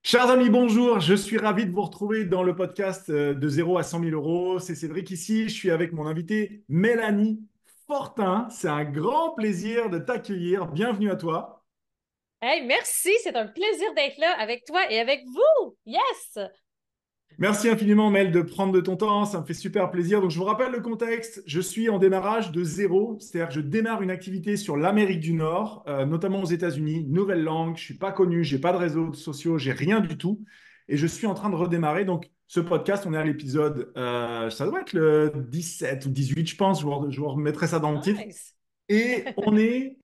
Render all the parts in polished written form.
Chers amis, bonjour. Je suis ravi de vous retrouver dans le podcast de 0 à 100 000 euros. C'est Cédric ici. Je suis avec mon invitée Mélanie Fortin. C'est un grand plaisir de t'accueillir. Bienvenue à toi. Hey, merci, c'est un plaisir d'être là avec toi et avec vous. Yes! Merci infiniment, Mel, de prendre de ton temps. Ça me fait super plaisir. Donc, je vous rappelle le contexte. Je suis en démarrage de zéro. C'est-à-dire que je démarre une activité sur l'Amérique du Nord, notamment aux États-Unis. Nouvelle langue. Je suis pas connu. J'ai pas de réseaux sociaux. J'ai rien du tout. Et je suis en train de redémarrer. Donc, ce podcast, on est à l'épisode, ça doit être le 17 ou 18, je pense. Je vous remettrai ça dans le titre. Nice. Et on est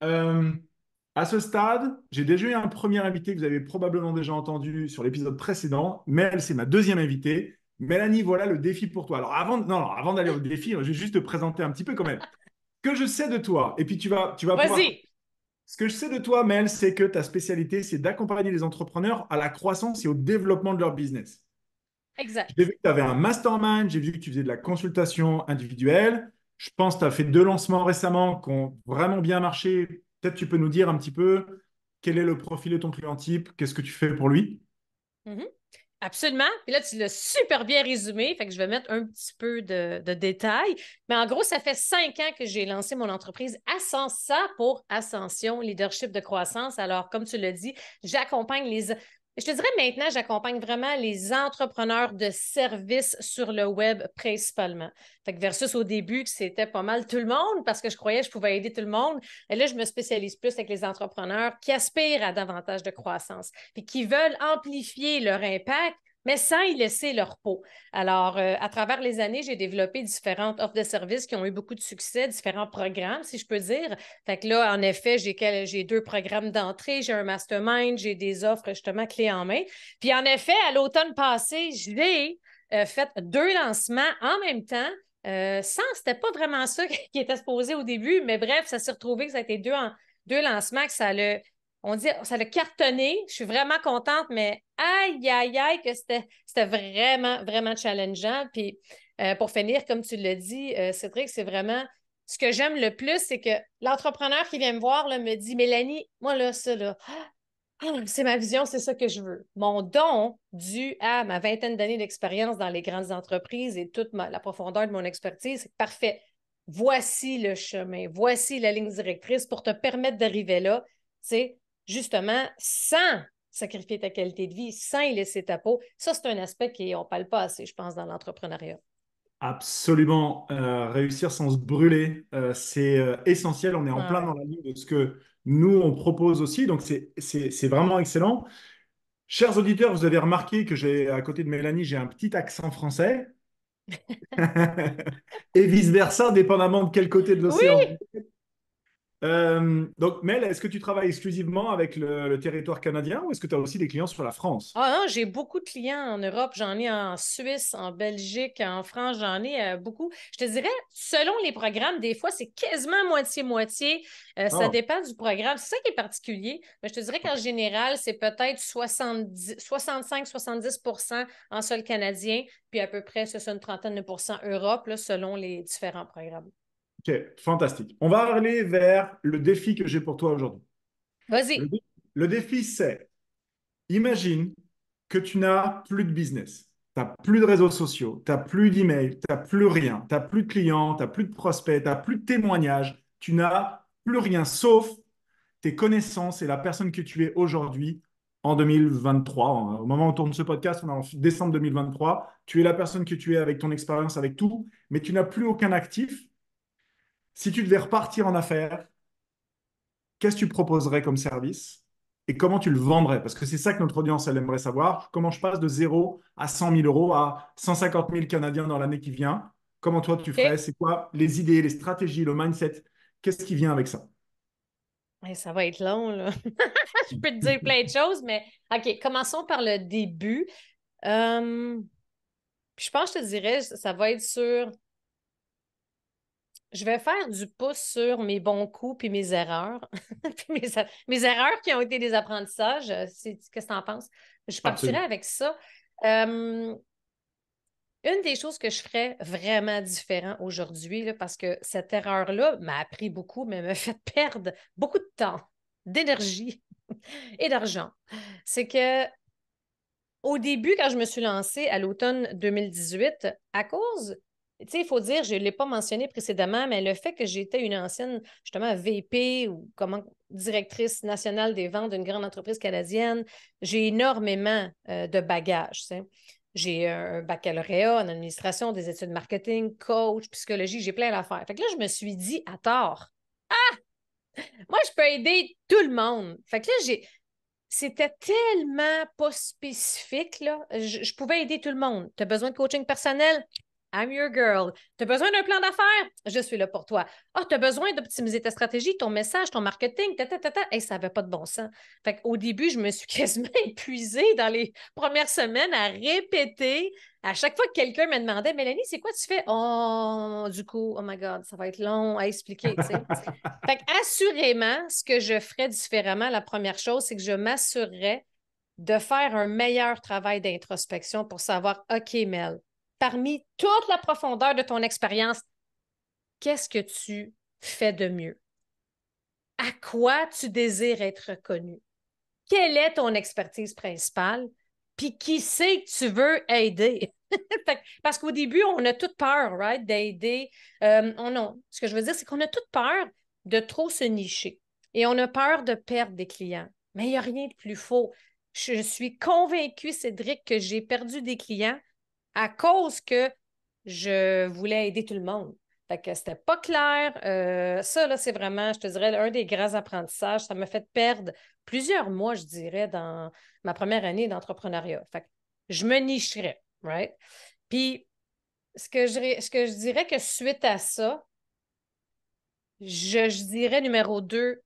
à ce stade, j'ai déjà eu un premier invité que vous avez probablement déjà entendu sur l'épisode précédent. Mel, c'est ma deuxième invitée. Mélanie, voilà le défi pour toi. Alors avant, non, non, avant d'aller au défi, je vais juste te présenter un petit peu quand même. Ce que je sais de toi, et puis tu vas pouvoir. Vas-y. Ce que je sais de toi, Mel, c'est que ta spécialité, c'est d'accompagner les entrepreneurs à la croissance et au développement de leur business. J'ai Exact. vu que tu avais un mastermind, j'ai vu que tu faisais de la consultation individuelle. Je pense que tu as fait deux lancements récemment qui ont vraiment bien marché. Peut-être tu peux nous dire un petit peu quel est le profil de ton client type, qu'est-ce que tu fais pour lui? Mhm. Absolument. Puis là, tu l'as super bien résumé, fait que je vais mettre un petit peu de détails. Mais en gros, ça fait 5 ans que j'ai lancé mon entreprise Ascensa pour Ascension, leadership de croissance. Alors, comme tu l'as dit, j'accompagne les. Je te dirais maintenant, j'accompagne vraiment les entrepreneurs de services sur le web principalement. Fait que versus au début, que c'était pas mal tout le monde parce que je croyais que je pouvais aider tout le monde. Et là, je me spécialise plus avec les entrepreneurs qui aspirent à davantage de croissance puis qui veulent amplifier leur impact mais sans y laisser leur peau. Alors, à travers les années, j'ai développé différentes offres de services qui ont eu beaucoup de succès, différents programmes, si je peux dire. Fait que là, en effet, j'ai deux programmes d'entrée, j'ai un mastermind, j'ai des offres justement clés en main. Puis en effet, à l'automne passé, j'ai fait deux lancements en même temps. C'était pas vraiment ça qui était supposé au début, mais bref, ça s'est retrouvé que ça a été deux lancements que on dit, ça l'a cartonné. Je suis vraiment contente, mais aïe, aïe, aïe, que c'était vraiment, vraiment challengeant. Puis pour finir, comme tu l'as dit, Cédric, c'est vraiment ce que j'aime le plus, c'est que l'entrepreneur qui vient me voir là, me dit Mélanie, moi là, ça là, c'est ma vision, c'est ça que je veux. Mon don, dû à ma vingtaine d'années d'expérience dans les grandes entreprises et toute la profondeur de mon expertise, c'est parfait. Voici le chemin, voici la ligne directrice pour te permettre d'arriver là, tu sais, justement, sans sacrifier ta qualité de vie, sans y laisser ta peau. Ça, c'est un aspect qu'on ne parle pas assez, je pense, dans l'entrepreneuriat. Absolument. Réussir sans se brûler, c'est essentiel. On est en plein dans Ouais. la ligne de ce que nous, on propose aussi. Donc, c'est vraiment excellent. Chers auditeurs, vous avez remarqué que j'ai, à côté de Mélanie, j'ai un petit accent français. Et vice-versa, dépendamment de quel côté de Oui, l'océan. Donc, Mel, est-ce que tu travailles exclusivement avec le territoire canadien ou est-ce que tu as aussi des clients sur la France? ah non, j'ai beaucoup de clients en Europe. J'en ai en Suisse, en Belgique, en France, j'en ai beaucoup. Je te dirais, selon les programmes, des fois, c'est quasiment moitié-moitié. Ça Oh, dépend du programme. C'est ça qui est particulier. Mais je te dirais qu'en général, c'est peut-être 65-70% en sol canadien, puis à peu près, c'est ça, une trentaine de pourcents Europe, là, selon les différents programmes. ok, fantastique. On va aller vers le défi que j'ai pour toi aujourd'hui. Le, Vas-y. dé- le défi, c'est, imagine que tu n'as plus de business, tu n'as plus de réseaux sociaux, tu n'as plus d'emails, tu n'as plus rien, tu n'as plus de clients, tu n'as plus de prospects, tu n'as plus de témoignages, tu n'as plus rien sauf tes connaissances et la personne que tu es aujourd'hui en 2023. Au moment où on tourne ce podcast, on est en décembre 2023. Tu es la personne que tu es avec ton expérience, avec tout, mais tu n'as plus aucun actif. Si tu devais repartir en affaires, qu'est-ce que tu proposerais comme service et comment tu le vendrais? Parce que c'est ça que notre audience, elle aimerait savoir. Comment je passe de 0 à 100 000 euros à 150 000 Canadiens dans l'année qui vient? Comment toi tu ferais? OK. C'est quoi les idées, les stratégies, le mindset? Qu'est-ce qui vient avec ça? Hey, ça va être long, là. Je peux te dire plein de choses, mais OK, commençons par le début. Euh, je pense que je te dirais, ça va être sur. Je vais faire du pouce sur mes bons coups puis mes erreurs. Puis mes erreurs qui ont été des apprentissages. Qu'est-ce que tu en penses? Je partirai Absolument. avec ça. Euh, une des choses que je ferais vraiment différent aujourd'hui, là, parce que cette erreur-là m'a appris beaucoup, mais m'a fait perdre beaucoup de temps, d'énergie et d'argent, c'est que au début, quand je me suis lancée à l'automne 2018, à cause, tu sais, il faut dire, je ne l'ai pas mentionné précédemment, mais le fait que j'étais une ancienne, justement, VP ou comment directrice nationale des ventes d'une grande entreprise canadienne, j'ai énormément de bagages. Tu sais. J'ai un baccalauréat en administration, des études marketing, coach, psychologie, j'ai plein d'affaires. Fait que là, je me suis dit à tort, moi, je peux aider tout le monde. Fait que là, c'était tellement pas spécifique, là. Je pouvais aider tout le monde. Tu as besoin de coaching personnel? I'm your girl. Tu as besoin d'un plan d'affaires? Je suis là pour toi. Ah, tu as besoin d'optimiser ta stratégie, ton message, ton marketing, Hey, ça n'avait pas de bon sens. Fait qu'au début, je me suis quasiment épuisée dans les premières semaines à répéter. À chaque fois que quelqu'un me demandait, Mélanie, c'est quoi tu fais? Oh, du coup, oh my God, ça va être long à expliquer, tu sais. Fait assurément, ce que je ferais différemment, la première chose, c'est que je m'assurerais de faire un meilleur travail d'introspection pour savoir, OK, Mel, parmi toute la profondeur de ton expérience, qu'est-ce que tu fais de mieux? À quoi tu désires être reconnu? Quelle est ton expertise principale? Puis qui c'est que tu veux aider? Parce qu'au début, on a toute peur, right, d'aider. Non. Ce que je veux dire, c'est qu'on a toute peur de trop se nicher. Et on a peur de perdre des clients. Mais il n'y a rien de plus faux. Je suis convaincue, Cédric, que j'ai perdu des clients à cause que je voulais aider tout le monde. Fait que c'était pas clair. Ça, là, c'est vraiment, je te dirais, un des grands apprentissages. Ça m'a fait perdre plusieurs mois, je dirais, dans ma première année d'entrepreneuriat. Fait que je me nicherais, right? Puis, ce que je dirais que suite à ça, je dirais numéro 2,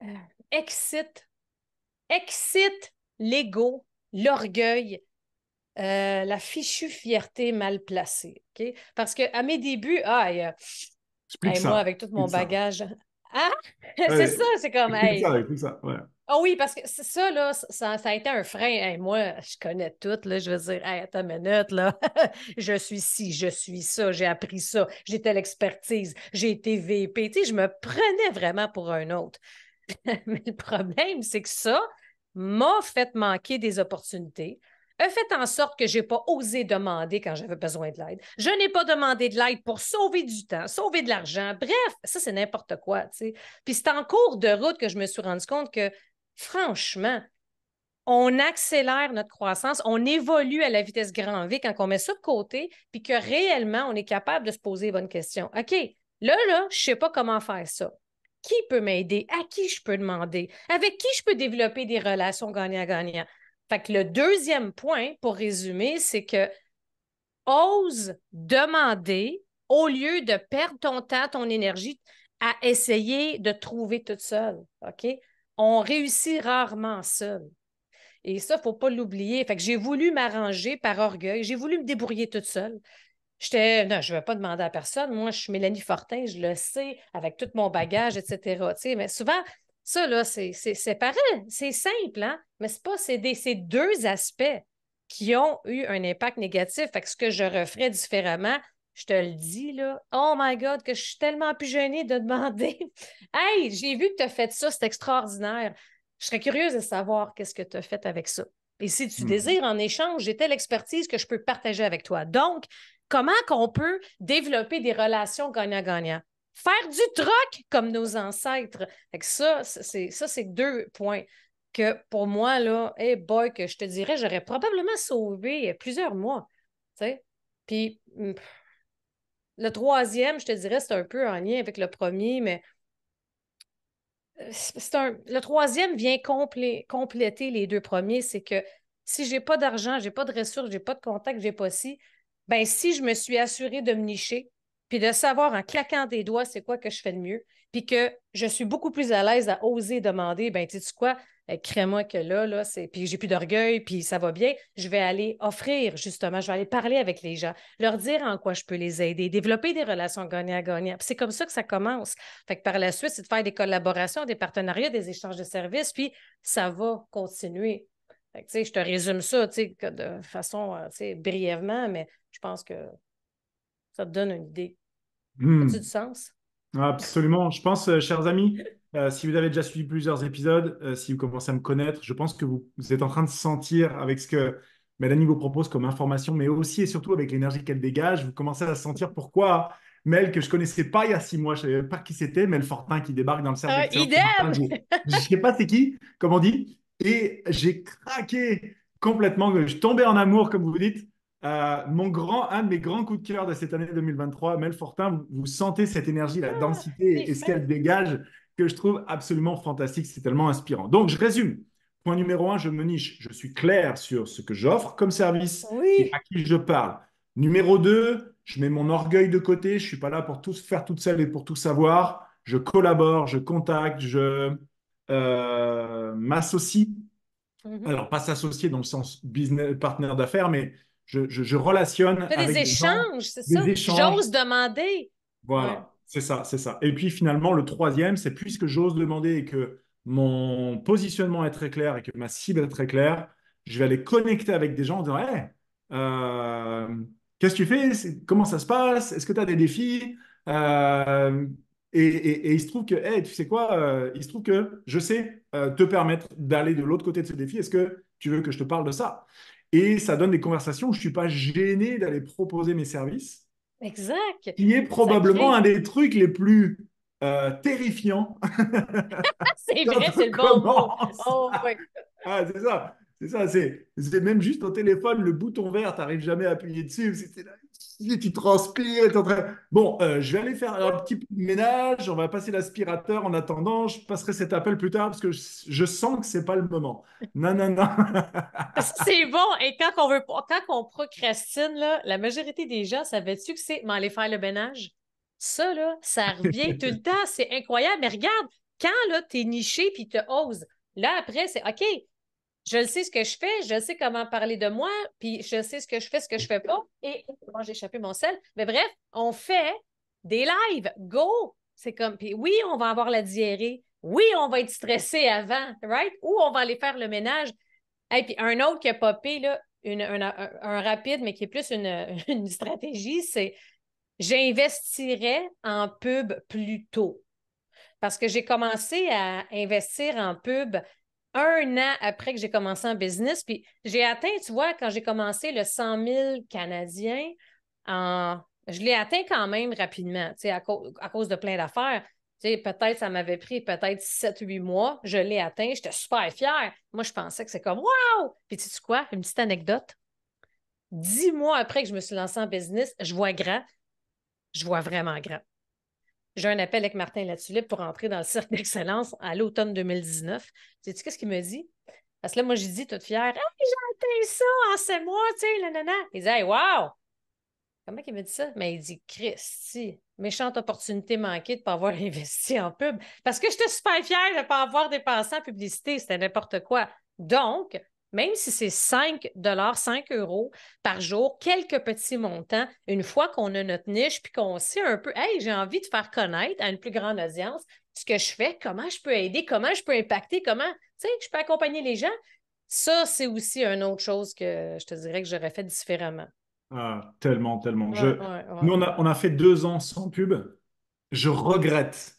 euh, excite, excite l'ego, l'orgueil, la fichue fierté mal placée. OK? Parce qu'à mes débuts, Explique moi, ça. avec tout mon Explique ça. bagage, ah, c'est Ouais, ça, c'est comme, explique ça, explique ça. Ouais. ah oui, parce que c'est ça, là, ça a été un frein. Hey, moi, je connais tout, là. Je veux dire, hey, attends une minute, là. Je suis ci, je suis ça, j'ai appris ça, j'ai telle expertise, j'ai été VP. Tu sais, je me prenais vraiment pour un autre. Mais le problème, c'est que ça m'a fait manquer des opportunités, a fait en sorte que je n'ai pas osé demander quand j'avais besoin de l'aide. Je n'ai pas demandé de l'aide pour sauver du temps, sauver de l'argent. Bref, ça, c'est n'importe quoi. Tu sais. Puis c'est en cours de route que je me suis rendu compte que, franchement, on accélère notre croissance, on évolue à la vitesse grand V quand on met ça de côté, puis que réellement, on est capable de se poser les bonnes questions. OK, là, je ne sais pas comment faire ça. Qui peut m'aider? À qui je peux demander? Avec qui je peux développer des relations gagnant-gagnant? Fait que le deuxième point, pour résumer, c'est que ose demander au lieu de perdre ton temps, ton énergie à essayer de trouver toute seule. OK? On réussit rarement seul. Et ça, il ne faut pas l'oublier. Fait que j'ai voulu m'arranger par orgueil. J'ai voulu me débrouiller toute seule. Non, je ne vais pas demander à personne. Moi, je suis Mélanie Fortin, je le sais, avec tout mon bagage, etc. Tu sais, mais souvent, ça, là, c'est pareil. C'est simple, hein? Mais c'est pas, c'est deux aspects qui ont eu un impact négatif. Fait que ce que je referais différemment, je te le dis, là. Oh my God, que je suis tellement plus gênée de demander. Hey, j'ai vu que tu as fait ça, c'est extraordinaire. Je serais curieuse de savoir qu'est-ce que tu as fait avec ça. Et si tu Mhm. désires, en échange, j'ai telle expertise que je peux partager avec toi. Donc, comment qu'on peut développer des relations gagnant-gagnant? Faire du troc comme nos ancêtres. Fait que ça, c'est deux points que pour moi, là, hey boy, que je te dirais, j'aurais probablement sauvé plusieurs mois. Tu sais? Puis le troisième, je te dirais, c'est un peu en lien avec le premier, mais le troisième vient compléter les deux premiers. C'est que si j'ai pas d'argent, j'ai pas de ressources, j'ai pas de contact, j'ai pas si, ben si je me suis assurée de me nicher, puis de savoir en claquant des doigts c'est quoi que je fais de mieux, puis que je suis beaucoup plus à l'aise à oser demander, ben tu sais quoi, crée-moi que là, puis j'ai plus d'orgueil, puis ça va bien, je vais aller offrir, justement, je vais aller parler avec les gens, leur dire en quoi je peux les aider, développer des relations gagnant-gagnant. Puis c'est comme ça que ça commence. Fait que par la suite, c'est de faire des collaborations, des partenariats, des échanges de services, puis ça va continuer. Fait que, je te résume ça de façon brièvement, mais je pense que ça te donne une idée. As-tu du Hmm. sens? Absolument. Je pense, chers amis, si vous avez déjà suivi plusieurs épisodes, si vous commencez à me connaître, je pense que vous êtes en train de sentir avec ce que Mélanie vous propose comme information, mais aussi et surtout avec l'énergie qu'elle dégage, vous commencez à sentir pourquoi Mel, que je connaissais pas il y a 6 mois, je savais pas qui c'était, Mel Fortin qui débarque dans le cercle d'excellence ce Idem! matin, je sais pas c'est qui, comme on dit, et j'ai craqué complètement, je tombais en amour, comme vous dites. Un de mes grands coups de cœur de cette année 2023, Mel Fortin, vous sentez cette énergie, la C'est densité et ce fin. qu'elle dégage que je trouve absolument fantastique. C'est tellement inspirant. Donc, je résume. Point numéro un, je me niche. Je suis clair sur ce que j'offre comme service et Oui. à qui je parle. Numéro 2, je mets mon orgueil de côté. Je ne suis pas là pour tout faire toute seule et pour tout savoir. Je collabore, je contacte, je m'associe. Mhm. Alors, pas s'associer dans le sens business partner d'affaires, mais je relationne Fais des avec des gens, échanges, c'est ça. des échanges. J'ose demander. Ouais. Voilà, c'est ça, c'est ça. Et puis finalement, le troisième, c'est puisque j'ose demander et que mon positionnement est très clair et que ma cible est très claire, je vais aller connecter avec des gens en disant, hey, euh, qu'est-ce que tu fais? Comment ça se passe? Est-ce que tu as des défis? Euh, et il se trouve que, hey, tu sais quoi? Il se trouve que je sais te permettre d'aller de l'autre côté de ce défi. Est-ce que tu veux que je te parle de ça? Et ça donne des conversations où je ne suis pas gêné d'aller proposer mes services Exact. qui est Ça probablement crée. un des trucs les plus terrifiants C'est quand vrai, on c'est le bon mot. commence. Oh, oui. Ah, c'est ça. C'est ça. C'est même juste au téléphone, le bouton vert, tu n'arrives jamais à appuyer dessus. Tu transpires et t'es en train. Bon, je vais aller faire un petit peu de ménage. On va passer l'aspirateur en attendant. Je passerai cet appel plus tard parce que je sens que c'est pas le moment. Non, non, non. Ça, c'est bon. Et quand on procrastine, là, la majorité des gens, savais-tu que c'est m'aller faire le ménage? Ça, là, ça revient tout le temps. C'est incroyable. Mais regarde, quand là, t'es niché puis tu oses, là, après, c'est OK, je sais ce que je fais, je sais comment parler de moi, puis je sais ce que je fais, ce que je fais pas. Et moi, j'ai échappé mon sel. Mais bref, on fait des lives. Go! C'est comme, puis oui, on va avoir la diarrhée. Oui, on va être stressé avant, right? Ou on va aller faire le ménage. Et puis un autre qui a popé, là, un rapide, mais qui est plus une stratégie, c'est j'investirais en pub plus tôt. Parce que j'ai commencé à investir en pub 1 an après que j'ai commencé en business. Puis j'ai atteint, tu vois, quand j'ai commencé le 100 000 Canadiens, je l'ai atteint quand même rapidement, tu sais, à cause de plein d'affaires. Tu sais, peut-être ça m'avait pris peut-être 7 8 mois. Je l'ai atteint. J'étais super fière. Moi, je pensais que c'est comme wow! Puis tu sais quoi? Une petite anecdote. 10 mois après que je me suis lancée en business, je vois grand. Je vois vraiment grand. J'ai un appel avec Martin Latulippe pour entrer dans le cirque d'excellence à l'automne 2019. Sais-tu qu'est-ce qu'il me dit? Parce que là, moi, j'ai dit toute fière, hey, j'ai atteint ça en 7 mois, tu sais, nanana. Il dit, hey, wow! Comment il me dit ça? Mais il dit, Christy, méchante opportunité manquée de ne pas avoir investi en pub. Parce que j'étais super fière de ne pas avoir dépensé en publicité. C'était n'importe quoi. Donc, même si c'est 5 5 euros par jour, quelques petits montants, une fois qu'on a notre niche puis qu'on sait un peu, hey, j'ai envie de faire connaître à une plus grande audience ce que je fais, comment je peux aider, comment je peux impacter, comment, tu sais, je peux accompagner les gens. Ça, c'est aussi une autre chose que je te dirais que j'aurais fait différemment. Ah, tellement, tellement. Ouais, ouais, ouais. Nous, on a fait 2 ans sans pub. Je regrette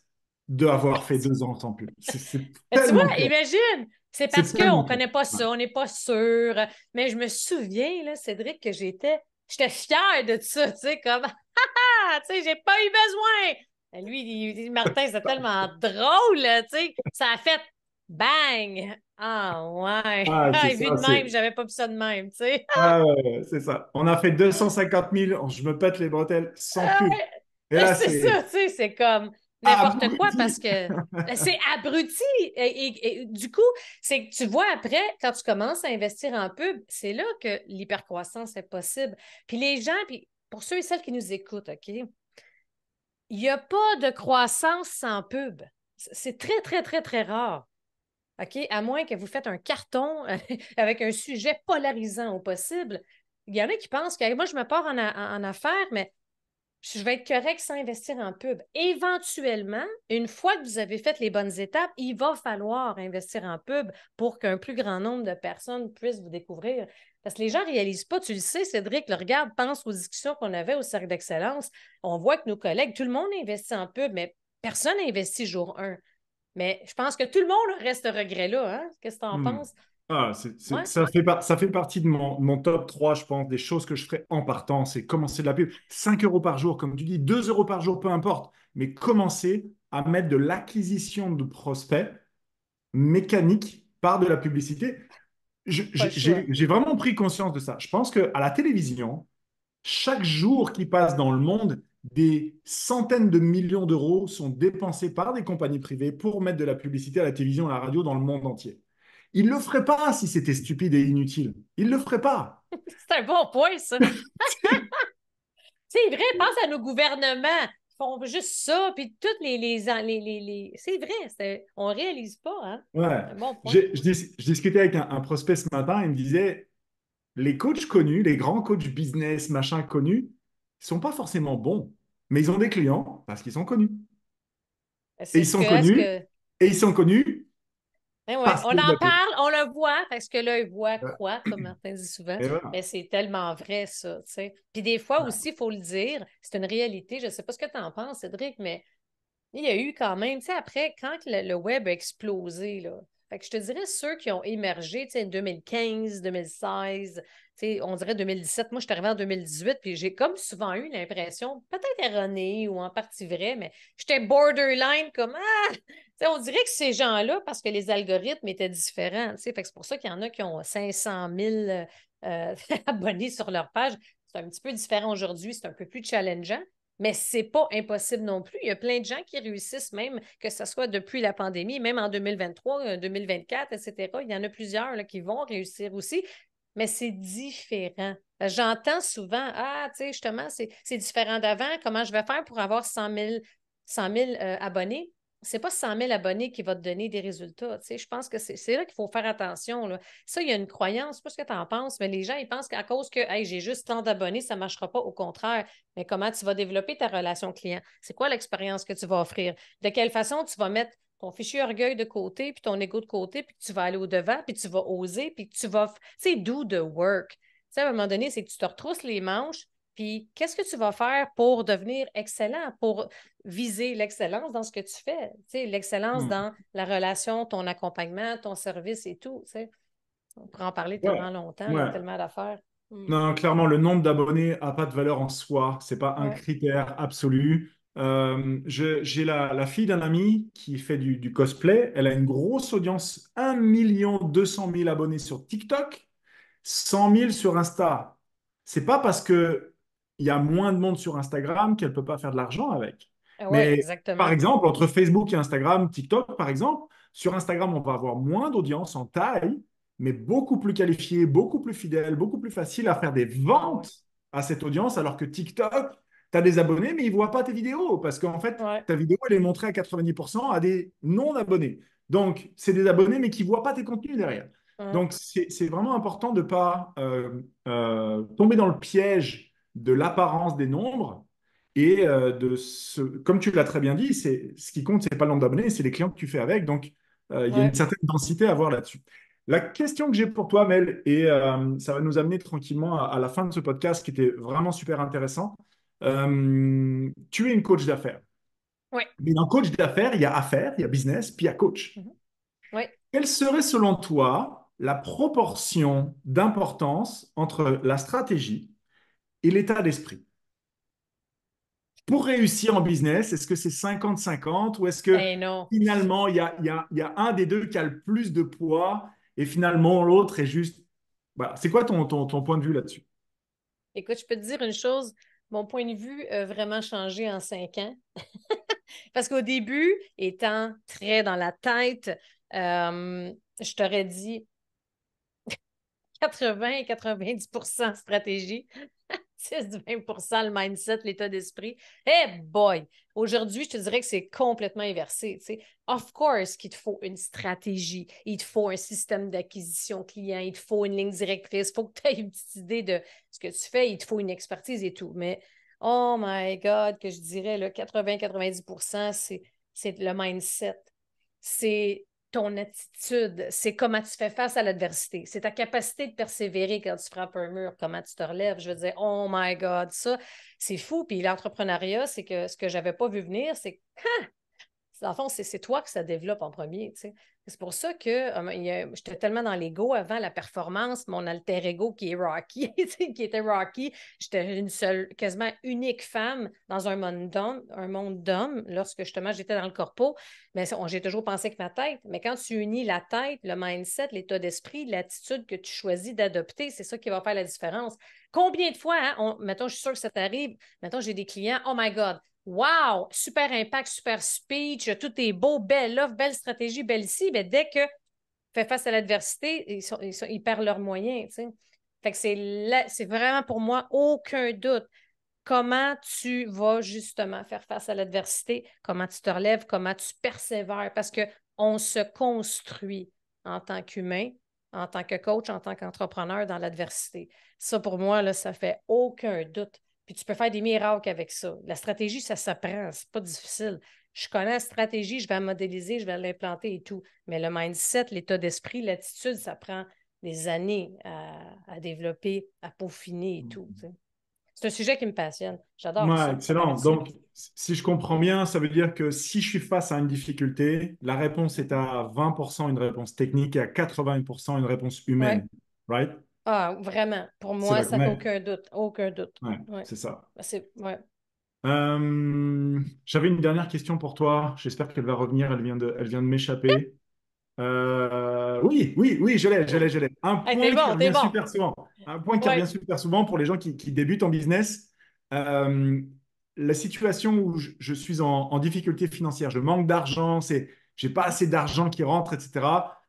d'avoir fait 2 ans sans pub. C'est Mais tu vois, tellement fort. imagine, c'est parce C'est qu'on tellement ne fort. connaît pas Ouais. ça, on n'est pas sûr. Mais je me souviens, là, Cédric, que j'étais fière de ça, tu sais, comme, ah, tu sais, j'ai pas eu besoin. Et lui, Martin, c'est tellement drôle, là, tu sais, ça a fait bang. Ah, ouais. Ah, c'est Ah, vu ça, de même, j'avais pas vu ça de même, tu sais. ah, ouais, ouais, c'est ça. On a fait 250 000, je me pète les bretelles sans Ah, pub. Et ouais. là, C'est ça, c'est tu sais, c'est comme n'importe quoi parce abruti. que c'est abruti. Et du coup, c'est que tu vois après, quand tu commences à investir en pub, c'est là que l'hypercroissance est possible. Puis les gens, puis pour ceux et celles qui nous écoutent, OK, il n'y a pas de croissance sans pub. C'est très, très, très, très rare. OK? À moins que vous faites un carton avec un sujet polarisant au possible. Il y en a qui pensent que moi, je me pars en affaires, mais je vais être correct sans investir en pub. Éventuellement, une fois que vous avez fait les bonnes étapes, il va falloir investir en pub pour qu'un plus grand nombre de personnes puissent vous découvrir. Parce que les gens ne réalisent pas, tu le sais, Cédric, le regarde, pense aux discussions qu'on avait au Cercle d'Excellence. On voit que nos collègues, tout le monde investit en pub, mais personne n'investit jour 1. Mais je pense que tout le monde aurait ce regret-là. Hein? Qu'est-ce que tu en Hmm. penses? Ah, Ouais. ça fait partie de mon top 3, je pense, des choses que je ferais en partant. C'est commencer de la pub. 5 € par jour, comme tu dis, 2 € par jour, peu importe. Mais commencer à mettre de l'acquisition de prospects mécanique par de la publicité. Pas le choix. J'ai vraiment pris conscience de ça. Je pense qu'à la télévision, chaque jour qui passe dans le monde, des centaines de millions d'euros sont dépensés par des compagnies privées pour mettre de la publicité à la télévision et à la radio dans le monde entier. Ils ne le feraient pas si c'était stupide et inutile. Ils ne le feraient pas. C'est un bon point, ça. C'est vrai, pense à nos gouvernements. Ils font juste ça, puis toutes c'est vrai, on réalise pas, hein? Ouais. Un bon point. Je discutais avec un prospect ce matin, il me disait, les coachs connus, les grands coachs business, machin connus, ils sont pas forcément bons, mais ils ont des clients parce qu'ils sont connus. Et C'est ils ce que, sont est-ce connus, que et ils sont connus ben ouais, parce on qu'il y a de en la pub. parle, on le voit, parce que l'œil voit, Ouais. croit, comme Martin dit souvent, Et voilà. mais c'est tellement vrai, ça, tu sais. Puis des fois aussi, il faut le dire, c'est une réalité, je ne sais pas ce que tu en penses, Cédric, mais il y a eu quand même, tu sais, après, quand le web a explosé, là, fait que je te dirais ceux qui ont émergé, tu sais, 2015, 2016, tu sais, on dirait 2017. Moi, je suis arrivée en 2018, puis j'ai comme souvent eu l'impression, peut-être erronée ou en partie vraie, mais j'étais borderline comme, ah! Tu sais, on dirait que ces gens-là, parce que les algorithmes étaient différents, tu sais, fait que c'est pour ça qu'il y en a qui ont 500 000 abonnés sur leur page. C'est un petit peu différent aujourd'hui, c'est un peu plus challengeant. Mais c'est pas impossible non plus. Il y a plein de gens qui réussissent, même que ce soit depuis la pandémie, même en 2023, 2024, etc. Il y en a plusieurs là, qui vont réussir aussi, mais c'est différent. J'entends souvent, ah, tu sais, justement, c'est différent d'avant. Comment je vais faire pour avoir 100 000 abonnés? C'est pas 100 000 abonnés qui va te donner des résultats. Tu sais, je pense que c'est là qu'il faut faire attention. Là. Ça, il y a une croyance, je sais pas ce que tu en penses, mais les gens, ils pensent qu'à cause que hey, j'ai juste tant d'abonnés, ça ne marchera pas. Au contraire, mais comment tu vas développer ta relation client? C'est quoi l'expérience que tu vas offrir? De quelle façon tu vas mettre ton fichier orgueil de côté, puis ton ego de côté, puis que tu vas aller au-devant, puis tu vas oser, puis que tu vas... C'est do the work. Tu sais, à un moment donné, c'est que tu te retrousses les manches, puis qu'est-ce que tu vas faire pour devenir excellent, pour viser l'excellence dans ce que tu fais? Tu sais, l'excellence Hmm. dans la relation, ton accompagnement, ton service et tout. Tu sais. On pourrait en parler Ouais. tellement longtemps, il y a Ouais. tellement d'affaires. Mm. Non, clairement, le nombre d'abonnés n'a pas de valeur en soi. C'est pas un Ouais. critère absolu. J'ai la fille d'un ami qui fait du cosplay. Elle a une grosse audience, 1 200 000 abonnés sur TikTok, 100 000 sur Insta. C'est pas parce que il y a moins de monde sur Instagram qu'elle peut pas faire de l'argent avec. Oui, Mais par exactement. exemple, entre Facebook et Instagram, TikTok, par exemple, sur Instagram, on va avoir moins d'audience en taille, mais beaucoup plus qualifiée, beaucoup plus fidèle, beaucoup plus facile à faire des Ah ouais. ventes à cette audience, alors que TikTok, tu as des abonnés, mais ils ne voient pas tes vidéos, parce qu'en fait, Ouais. ta vidéo, elle est montrée à 90% à des non-abonnés. Donc, c'est des abonnés, mais qui ne voient pas tes contenus derrière. Ouais. Donc, c'est vraiment important de ne pas tomber dans le piège de l'apparence des nombres et comme tu l'as très bien dit, ce qui compte, c'est pas le nombre d'abonnés, c'est les clients que tu fais avec. Donc, il y a une Ouais. certaine densité à avoir là-dessus. La question que j'ai pour toi, Mel, et ça va nous amener tranquillement à la fin de ce podcast qui était vraiment super intéressant. Tu es une coach d'affaires. Ouais. Mais dans coach d'affaires, il y a affaires, il y a business, puis il y a coach. Mhm. Ouais. Quelle serait selon toi la proportion d'importance entre la stratégie et l'état d'esprit? Pour réussir en business, est-ce que c'est 50-50 ou est-ce que Eh non. finalement, il y a un des deux qui a le plus de poids et finalement l'autre est juste... Voilà. C'est quoi ton point de vue là-dessus? Écoute, je peux te dire une chose. Mon point de vue a vraiment changé en 5 ans. Parce qu'au début, étant très dans la tête, je t'aurais dit 80-90% stratégie, 10-20% le mindset, l'état d'esprit. Eh boy! Aujourd'hui, je te dirais que c'est complètement inversé. Tu sais. Of course qu'il te faut une stratégie, il te faut un système d'acquisition client, il te faut une ligne directrice, il faut que tu aies une petite idée de ce que tu fais, il te faut une expertise et tout. Mais oh my God, que je dirais 80-90%, c'est le mindset. C'est ton attitude, c'est comment tu fais face à l'adversité, c'est ta capacité de persévérer quand tu frappes un mur, comment tu te relèves. Je veux dire, oh my God, ça, c'est fou. Puis l'entrepreneuriat, c'est que ce que j'avais pas vu venir, c'est que dans le fond, c'est toi que ça développe en premier. Tu sais. C'est pour ça que j'étais tellement dans l'ego avant la performance, mon alter ego qui est Rocky, qui était Rocky. J'étais une seule, quasiment unique femme dans un monde d'hommes lorsque justement j'étais dans le corpo. Mais j'ai toujours pensé que ma tête. Mais quand tu unis la tête, le mindset, l'état d'esprit, l'attitude que tu choisis d'adopter, c'est ça qui va faire la différence. Combien de fois, hein, mettons, je suis sûre que ça t'arrive, mettons, j'ai des clients, oh my God, wow, super impact, super speech, tout est beau, belle offre, belle stratégie, belle ici. Mais dès que fait face à l'adversité, ils perdent leurs moyens. Tu sais. Fait que c'est vraiment pour moi aucun doute. Comment tu vas justement faire face à l'adversité, comment tu te relèves, comment tu persévères, parce qu'on se construit en tant qu'humain, en tant que coach, en tant qu'entrepreneur dans l'adversité. Ça, pour moi, là, ça fait aucun doute. Puis tu peux faire des miracles avec ça. La stratégie, ça s'apprend, c'est pas difficile. Je connais la stratégie, je vais la modéliser, je vais l'implanter et tout. Mais le mindset, l'état d'esprit, l'attitude, ça prend des années à développer, à peaufiner et tout. Tu sais. C'est un sujet qui me passionne. J'adore Ouais, ça, travailler excellent. dessus. Donc, si je comprends bien, ça veut dire que si je suis face à une difficulté, la réponse est à 20% une réponse technique et à 80% une réponse Ouais. humaine. Right? Ah, vraiment. Pour C'est moi, là qu'on ça fait est. aucun doute. Aucun doute. Ouais, Ouais. c'est ça. Ouais. J'avais une dernière question pour toi. J'espère qu'elle va revenir. Elle vient de m'échapper. Oui, oui, oui, je l'ai. Un Hey, t'es point qui bon, t'es revient bon. super souvent. Un point qui revient Ouais. super souvent pour les gens qui débutent en business. Euh, la situation où je suis en difficulté financière, je manque d'argent, j'ai pas assez d'argent qui rentre, etc.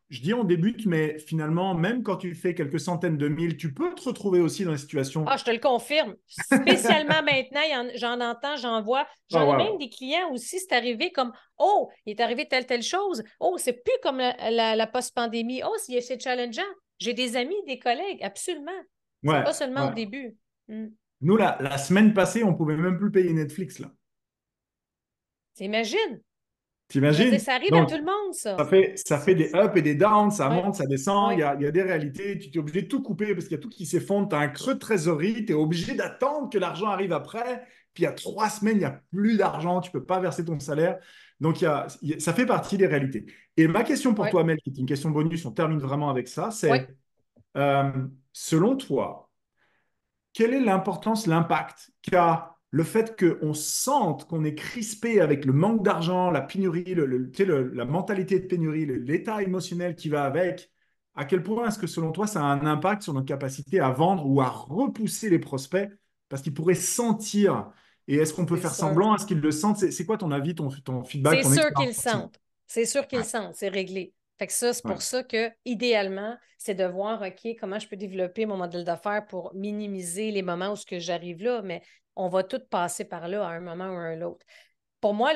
Je dis on débute, mais finalement, même quand tu fais quelques centaines de mille, tu peux te retrouver aussi dans des situations. Ah, je te le confirme. Spécialement maintenant, j'en entends, j'en vois. Ah, J'en ai même wow. des clients aussi, c'est arrivé comme oh, il est arrivé telle chose. Oh, c'est plus comme la post-pandémie. Oh, c'est challengeant. J'ai des amis, des collègues, absolument. C'est Ouais, pas seulement au ouais. début. Hmm. Nous, la semaine passée, on pouvait même plus payer Netflix, là. T'imagines? Je veux dire, T'imagines? ça arrive à Donc, tout le monde, ça. ça fait des ups et des downs, ça Oui, monte, ça descend, oui. il y a des réalités, tu es obligé de tout couper parce qu'il y a tout qui s'effondre, tu as un creux de trésorerie, tu es obligé d'attendre que l'argent arrive après, puis il y a 3 semaines, il n'y a plus d'argent, tu ne peux pas verser ton salaire. Donc, ça fait partie des réalités. Et ma question pour Oui, toi, Mel, qui est une question bonus, on termine vraiment avec ça, oui. c'est, euh, selon toi, quelle est l'importance, l'impact qu'a le fait qu'on sente qu'on est crispé avec le manque d'argent, la pénurie, tu sais, la mentalité de pénurie, l'état émotionnel qui va avec, à quel point est-ce que selon toi ça a un impact sur notre capacité à vendre ou à repousser les prospects parce qu'ils pourraient sentir et est-ce qu'on peut C'est faire sûr. semblant à ce qu'ils le sentent? C'est quoi ton avis, ton feedback, C'est ton sûr qu'ils expérience le là-dessus? sentent. C'est sûr qu'ils Ouais, le sentent. C'est réglé. Fait que ça, c'est ouais. pour ça que, idéalement, c'est de voir, OK, comment je peux développer mon modèle d'affaires pour minimiser les moments où ce que j'arrive là, mais on va tout passer par là à un moment ou à un autre. Pour moi,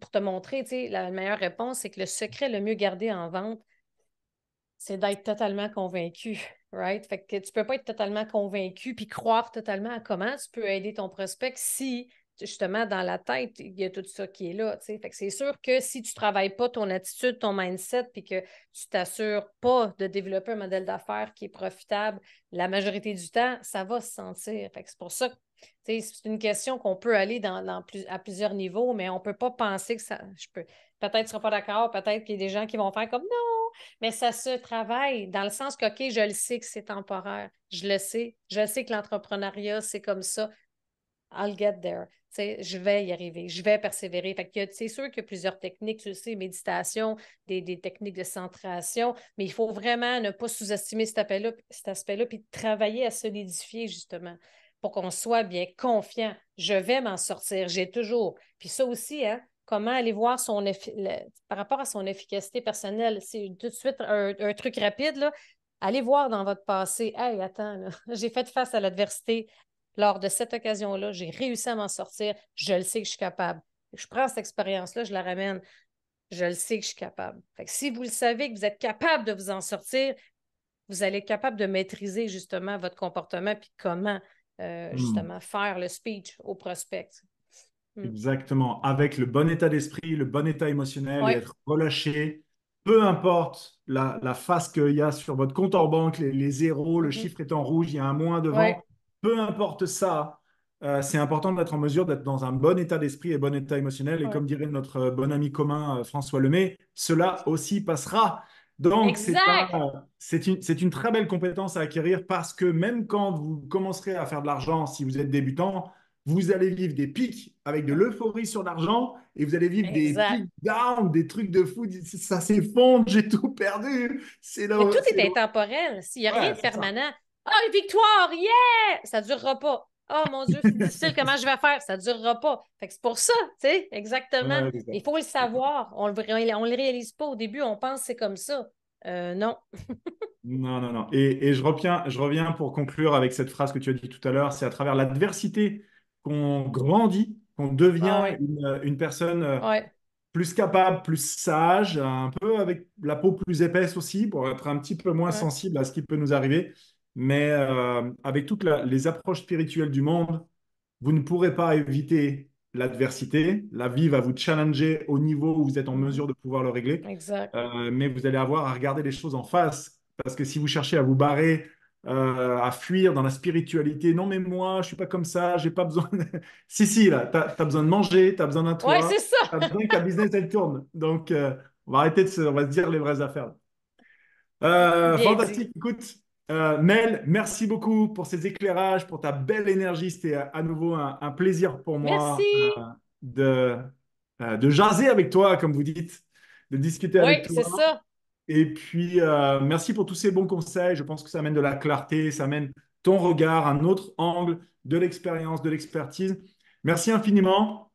pour te montrer, tu sais, la meilleure réponse, c'est que le secret le mieux gardé en vente, c'est d'être totalement convaincu, right? Fait que tu peux pas être totalement convaincu puis croire totalement à comment tu peux aider ton prospect si, justement, dans la tête, il y a tout ça qui est là, tu sais. Fait que c'est sûr que si tu travailles pas ton attitude, ton mindset, puis que tu t'assures pas de développer un modèle d'affaires qui est profitable, la majorité du temps, ça va se sentir. Fait que c'est pour ça que c'est une question qu'on peut aller à plusieurs niveaux, mais on ne peut pas penser que ça. Peut-être que tu ne seras pas d'accord, peut-être qu'il y a des gens qui vont faire comme non, mais ça se travaille dans le sens que, OK, je le sais que c'est temporaire. Je le sais. Je sais que l'entrepreneuriat, c'est comme ça. I'll get there. T'sais, je vais y arriver. Je vais persévérer. Fait que c'est sûr qu'il y a plusieurs techniques, tu sais, méditation, des techniques de centration, mais il faut vraiment ne pas sous-estimer cet aspect-là, puis travailler à solidifier, justement, pour qu'on soit bien confiant. Je vais m'en sortir. J'ai toujours. Puis ça aussi, hein, comment aller voir par rapport à son efficacité personnelle. C'est tout de suite un truc rapide, là. Allez voir dans votre passé. Hey, attends, là, j'ai fait face à l'adversité. Lors de cette occasion-là, j'ai réussi à m'en sortir. Je le sais que je suis capable. Je prends cette expérience-là, je la ramène. Je le sais que je suis capable. Fait que si vous le savez que vous êtes capable de vous en sortir, vous allez être capable de maîtriser justement votre comportement puis comment Hmm. justement faire le speech au prospect. Hmm. Exactement, avec le bon état d'esprit, le bon état émotionnel et Oui. être relâché, peu importe la face qu'il y a sur votre compte en banque, les zéros, le Mhm. chiffre est en rouge, il y a un moins Oui. devant, peu importe ça, c'est important d'être en mesure d'être dans un bon état d'esprit et bon état émotionnel. Et Ouais. comme dirait notre bon ami commun François Lemay, cela aussi passera. Donc, Exact. c'est une très belle compétence à acquérir parce que même quand vous commencerez à faire de l'argent, si vous êtes débutant, vous allez vivre des pics avec de l'euphorie sur l'argent et vous allez vivre des Exact. pics down, des trucs de fou. Ça s'effondre, j'ai tout perdu. Mais tout C'est est intemporel. S'il n'y a rien ouais, de c'est ça. permanent. Ah, une victoire, yeah! Ça ne durera pas. Oh mon Dieu, c'est difficile, comment je vais faire? Ça ne durera pas. Fait que c'est pour ça, tu sais, exactement. Ouais, c'est ça. Il faut le savoir. On le réalise pas au début, on pense que c'est comme ça. Non. Non, non, non. Et je reviens pour conclure avec cette phrase que tu as dit tout à l'heure. C'est à travers l'adversité qu'on grandit, qu'on Ah devient ouais. une personne Ouais. plus capable, plus sage, un peu avec la peau plus épaisse aussi, pour être un petit peu moins Ouais. sensible à ce qui peut nous arriver. Mais avec toutes les approches spirituelles du monde, vous ne pourrez pas éviter l'adversité. La vie va vous challenger au niveau où vous êtes en Mhm. mesure de pouvoir le régler. Exact. Mais vous allez avoir à regarder les choses en face. Parce que si vous cherchez à vous barrer, à fuir dans la spiritualité, non mais moi, je suis pas comme ça, j'ai pas besoin. Si, si, là, tu as besoin de manger, tu as besoin d'un Ouais, toit, c'est ça. tu as besoin que ta business, elle tourne. Donc, on va se dire les vraies affaires. Bien dit. Fantastique. Écoute, Mel, merci beaucoup pour ces éclairages, pour ta belle énergie. C'était à nouveau un plaisir pour moi Merci. de, de jaser avec toi, comme vous dites, de discuter Oui, avec c'est toi. ça. Et puis, merci pour tous ces bons conseils. Je pense que ça amène de la clarté, ça amène ton regard, un autre angle, de l'expérience, de l'expertise. Merci infiniment.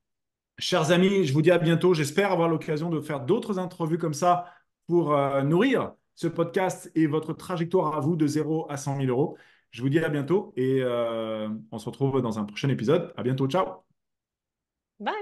Chers amis, je vous dis à bientôt. J'espère avoir l'occasion de faire d'autres entrevues comme ça pour nourrir ce podcast et votre trajectoire à vous de 0 à 100 000 euros. Je vous dis à bientôt et on se retrouve dans un prochain épisode. À bientôt. Ciao. Bye.